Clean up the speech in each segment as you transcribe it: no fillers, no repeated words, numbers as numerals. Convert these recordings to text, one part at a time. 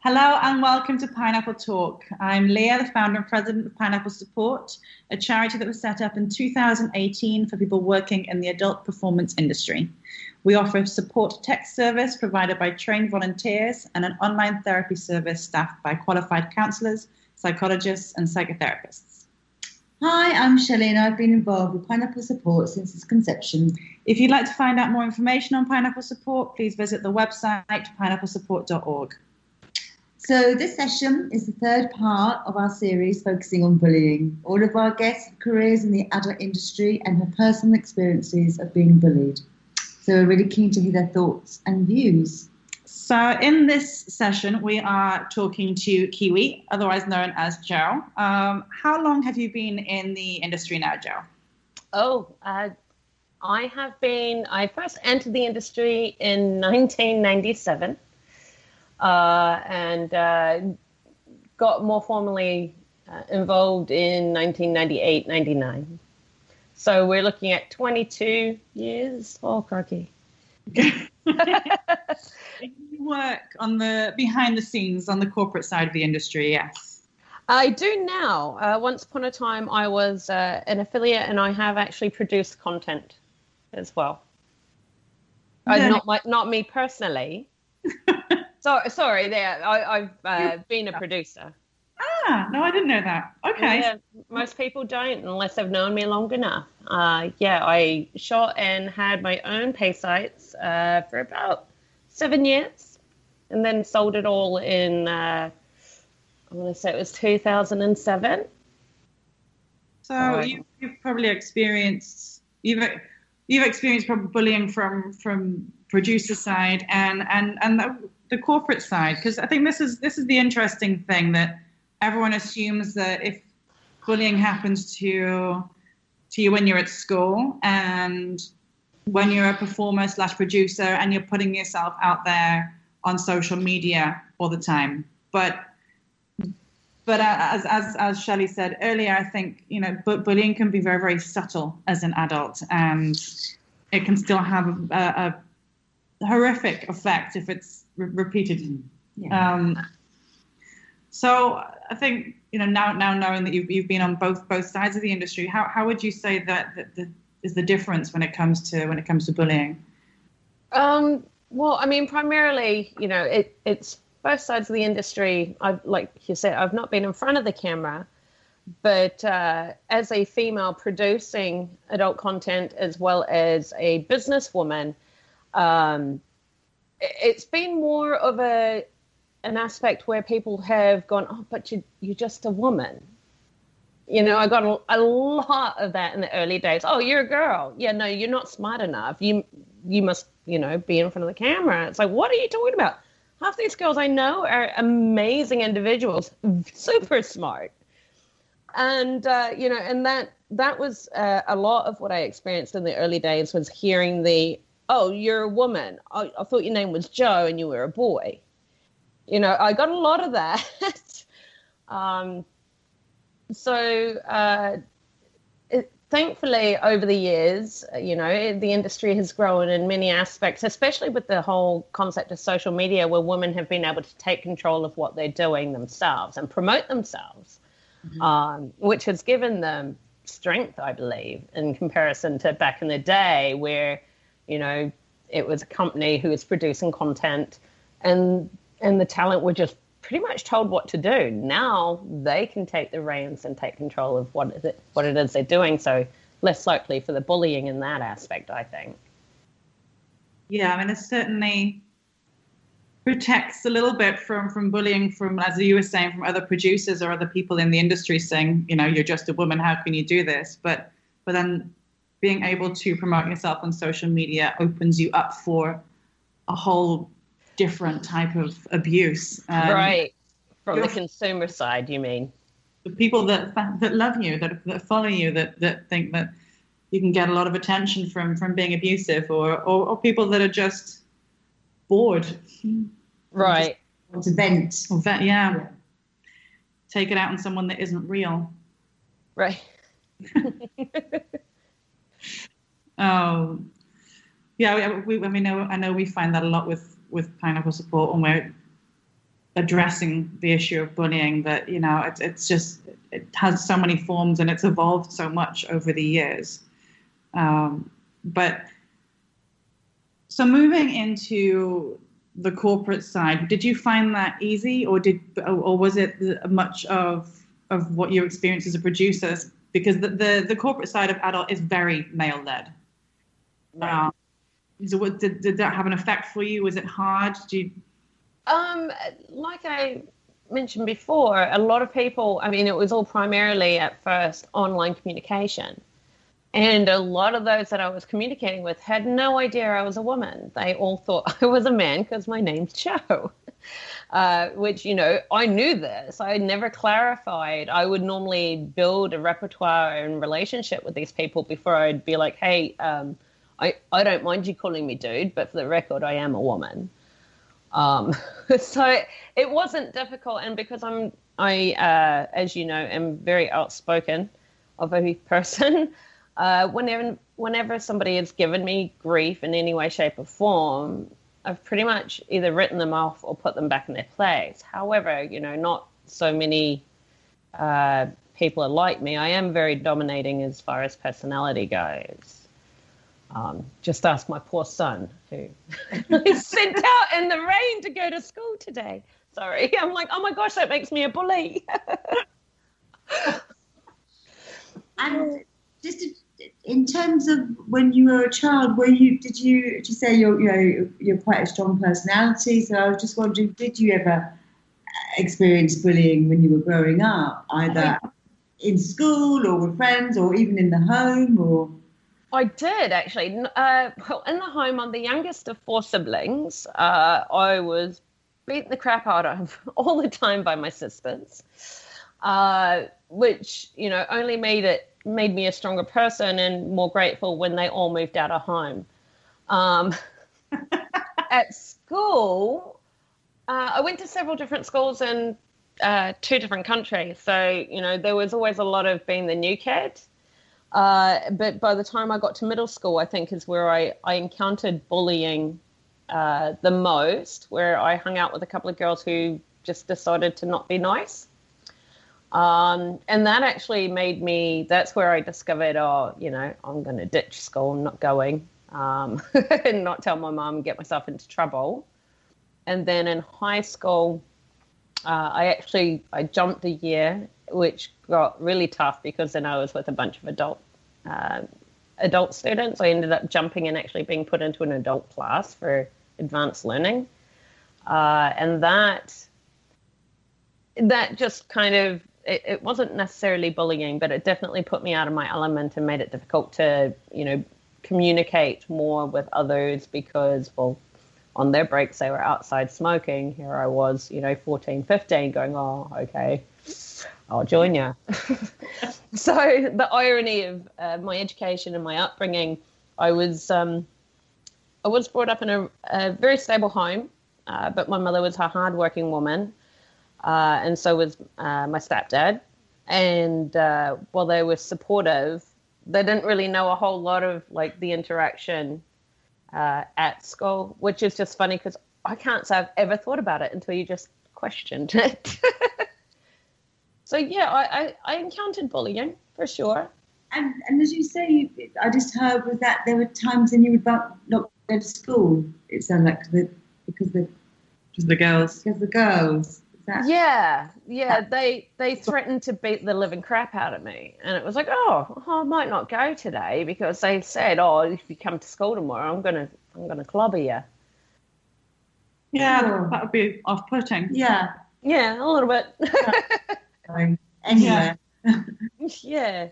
Hello and welcome to Pineapple Talk. I'm Leah, the founder and president of Pineapple Support, a charity that was set up in 2018 for people working in the adult performance industry. We offer a support text service provided by trained volunteers and an online therapy service staffed by qualified counsellors, psychologists and psychotherapists. Hi, I'm Shelley and I've been involved with Pineapple Support since its conception. If you'd like to find out more information on Pineapple Support, please visit the website pineapplesupport.org. So this session is the third part of our series focusing on bullying. All of our guests have careers in the adult industry and have personal experiences of being bullied. So we're really keen to hear their thoughts and views. So in this session, we are talking to Kiwi, otherwise known as Joe. How long have you been in the industry now, Joe? I first entered the industry in 1997. And got more formally involved in 1998-99. So we're looking at 22 years. Oh, crikey. You work on the behind the scenes on the corporate side of the industry, yes? I do now. Once upon a time, I was an affiliate, and I have actually produced content as well. Not me personally. Sorry, I've been a producer. No, I didn't know that. Okay. Yeah, most people don't unless they've known me long enough. I shot and had my own pay sites for about 7 years and then sold it all in, I want to say it was 2007. So you've probably experienced, you've experienced probably bullying from producer side and the corporate side, because I think this is the interesting thing, that everyone assumes that if bullying happens to you when you're at school and when you're a performer / producer and you're putting yourself out there on social media all the time, but as Shelley said earlier, I think bullying can be very, very subtle as an adult, and it can still have a horrific effect if it's repeated. Yeah. So I think now knowing that you've been on both sides of the industry, how would you say that is the difference when it comes to bullying? Well, I mean, primarily, it's both sides of the industry. Like you said, I've not been in front of the camera, but as a female producing adult content as well as a businesswoman, it's been more of an aspect where people have gone, oh, but you're just a woman. I got a lot of that in the early days. Oh, you're a girl. Yeah, no, you're not smart enough. You must, be in front of the camera. It's like, what are you talking about? Half these girls I know are amazing individuals, super smart. And, and that was a lot of what I experienced in the early days, was hearing oh, you're a woman. I thought your name was Joe and you were a boy. I got a lot of that. Thankfully, over the years, the industry has grown in many aspects, especially with the whole concept of social media, where women have been able to take control of what they're doing themselves and promote themselves, which has given them strength, I believe, in comparison to back in the day where it was a company who was producing content and the talent were just pretty much told what to do. Now they can take the reins and take control of what it is they're doing. So less likely for the bullying in that aspect, I think. Yeah, I mean, it certainly protects a little bit from bullying from, as you were saying, from other producers or other people in the industry saying, you're just a woman, how can you do this? But then being able to promote yourself on social media opens you up for a whole different type of abuse. Right. From the consumer side, you mean? The people that love you, that follow you, that think that you can get a lot of attention from being abusive, or people that are just bored. Right. Want to vent. Yeah. Take it out on someone that isn't real. Right. Oh, yeah. I know we find that a lot with Pineapple Support, and addressing the issue of bullying, that, you know, it's just, it has so many forms and it's evolved so much over the years. But so moving into the corporate side, did you find that easy, or was it much of what you experienced as a producer? Because the corporate side of adult is very male led. Right. So did that have an effect for you? Was it hard? Like I mentioned before, a lot of people, I mean, it was all primarily at first online communication. And a lot of those that I was communicating with had no idea I was a woman. They all thought I was a man because my name's Joe, which, you know, I knew this. I never clarified. I would normally build a repertoire and relationship with these people before I'd be like, hey, I don't mind you calling me dude, but for the record, I am a woman. So it wasn't difficult. And because I, as you know, am very outspoken of a person, whenever somebody has given me grief in any way, shape or form, I've pretty much either written them off or put them back in their place. However, you know, not so many people are like me. I am very dominating as far as personality goes. Just ask my poor son, who is sent out in the rain to go to school today. Sorry, I'm like, oh my gosh, that makes me a bully. And just in terms of when you were a child, did you say you're quite a strong personality? So I was just wondering, did you ever experience bullying when you were growing up, either in school or with friends or even in the home? Or I did, actually. Well, in the home, I'm the youngest of 4 siblings. I was beaten the crap out of all the time by my sisters, which, you know, only made me a stronger person and more grateful when they all moved out of home. At school, I went to several different schools in 2 different countries. So, you know, there was always a lot of being the new kid. But by the time I got to middle school, I think is where I encountered bullying the most, where I hung out with a couple of girls who just decided to not be nice. And that actually that's where I discovered, you know, I'm going to ditch school, I'm not going, and not tell my mom and get myself into trouble. And then in high school, I jumped a year, which got really tough because then I was with a bunch of adult students. I ended up jumping and actually being put into an adult class for advanced learning. And that just kind of, it wasn't necessarily bullying, but it definitely put me out of my element and made it difficult to, you know, communicate more with others because, well, on their breaks, they were outside smoking. Here I was, you know, 14, 15 going, oh, okay, I'll join you. So the irony of my education and my upbringing, I was brought up in a very stable home, but my mother was a hardworking woman. And so was my stepdad. And while they were supportive, they didn't really know a whole lot of like the interaction at school, which is just funny because I can't say I've ever thought about it until you just questioned it. So yeah, I encountered bullying for sure. And as you say, I just heard was that there were times when you would not go to school. It sounded like because the girls. Yeah. They threatened to beat the living crap out of me, and it was like, I might not go today because they said, if you come to school tomorrow, I'm gonna clobber you. Yeah, that would be off-putting. Yeah, a little bit. Anyway. Yeah.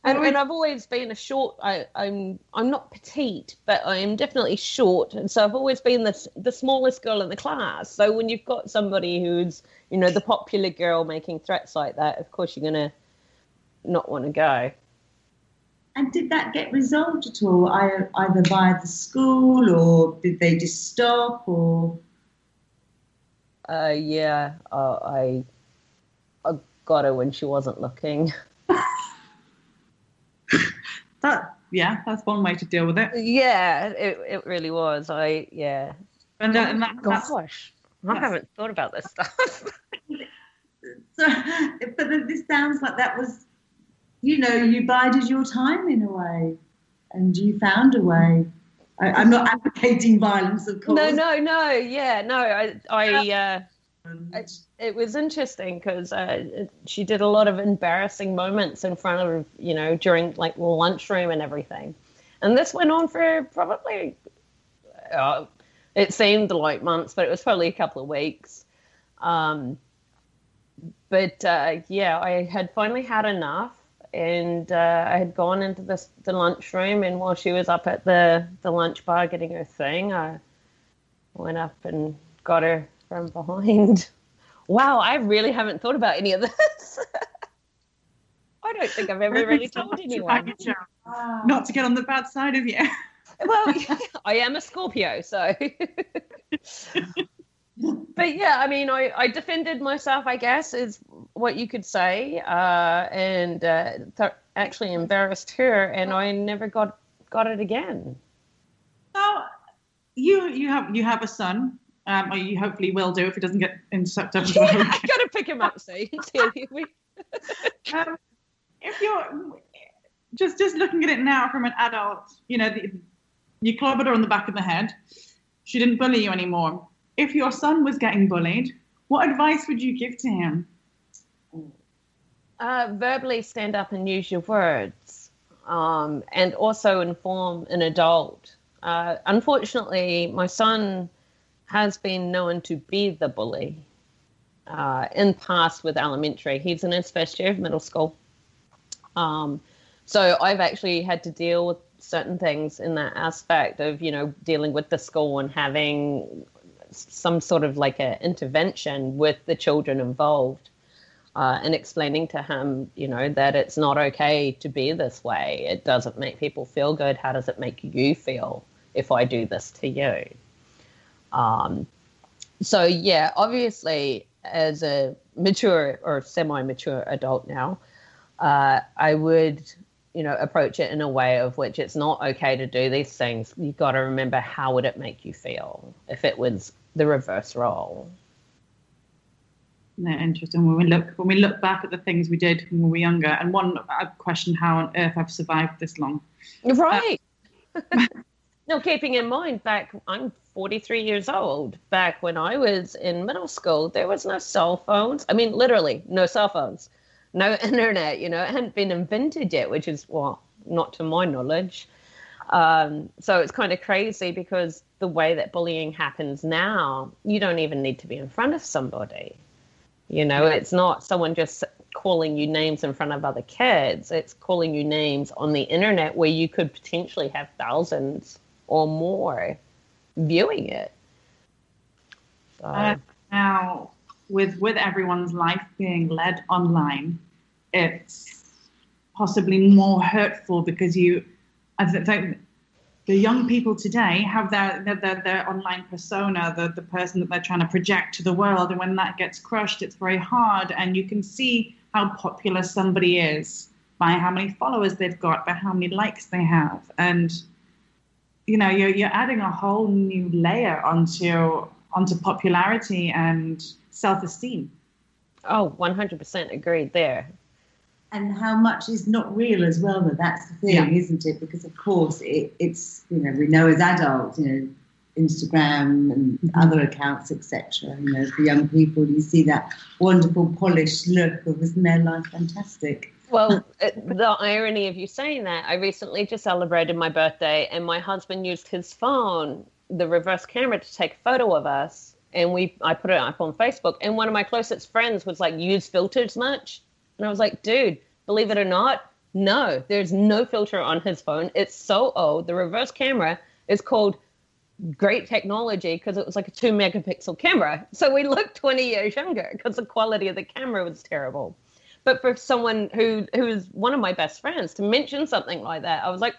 And I've always been a short. I'm not petite, but I am definitely short, and so I've always been the smallest girl in the class. So when you've got somebody who's, you know, the popular girl making threats like that, of course you're gonna not want to go. And did that get resolved at all, either via the school, or did they just stop, or? Yeah, I got her when she wasn't looking. That's one way to deal with it. Yeah, it really was. And gosh. I haven't thought about this stuff. So, but this sounds like that was, you bided your time in a way, and you found a way. I'm not advocating violence, of course. No. Yeah, no. It was interesting because she did a lot of embarrassing moments in front of, during like lunchroom and everything. And this went on for probably, it seemed like months, but it was probably a couple of weeks. I had finally had enough, and I had gone into the lunchroom, and while she was up at the lunch bar getting her thing, I went up and got her from behind. Wow, I really haven't thought about any of this. I don't think I've ever really told anyone. Not to get on the bad side of you. Well, I am a Scorpio, so. But yeah, I mean, I defended myself, I guess, is what you could say, and actually embarrassed her, and I never got it again. So you have a son, or you hopefully will do if he doesn't get sucked up into I got to pick him up soon. If you're just looking at it now from an adult, you clobbered her on the back of the head. She didn't bully you anymore. If your son was getting bullied, what advice would you give to him? Verbally stand up and use your words, and also inform an adult. Unfortunately, my son has been known to be the bully in past with elementary. He's in his first year of middle school. So I've actually had to deal with certain things in that aspect of, dealing with the school and having some sort of like a intervention with the children involved, and explaining to him, that it's not okay to be this way. It doesn't make people feel good. How does it make you feel if I do this to you? So yeah, obviously as a mature or semi-mature adult now, I would, approach it in a way of which it's not okay to do these things. You got to remember, how would it make you feel if it was the reverse role? No, interesting. When we look back at the things we did when we were younger, and I've questioned how on earth I've survived this long. Right. No, keeping in mind, I'm 43 years old. Back when I was in middle school, there was no cell phones. I mean, literally no cell phones. No internet, it hadn't been invented yet, which is, not to my knowledge. So it's kind of crazy because the way that bullying happens now, you don't even need to be in front of somebody. It's not someone just calling you names in front of other kids. It's calling you names on the internet where you could potentially have thousands or more viewing it. So. Now, with everyone's life being led online, it's possibly more hurtful because I think the young people today have their online persona, the person that they're trying to project to the world, and when that gets crushed, it's very hard. And you can see how popular somebody is by how many followers they've got, by how many likes they have, and you're adding a whole new layer onto popularity and self-esteem. Oh, 100% agreed there. And how much is not real as well, but that's the thing, isn't it? Because, of course, it's, we know as adults, Instagram and other accounts, etc. For young people, you see that wonderful polished look of, isn't their life fantastic? Well, the irony of you saying that, I recently just celebrated my birthday, and my husband used his phone, the reverse camera, to take a photo of us. And I put it up on Facebook, and one of my closest friends was like, "Use filters much?" And I was like, "Dude, believe it or not, no, there's no filter on his phone. It's so old. The reverse camera is called great technology because it was like a 2 megapixel camera. So we looked 20 years younger because the quality of the camera was terrible." But for someone who is one of my best friends to mention something like that, I was like,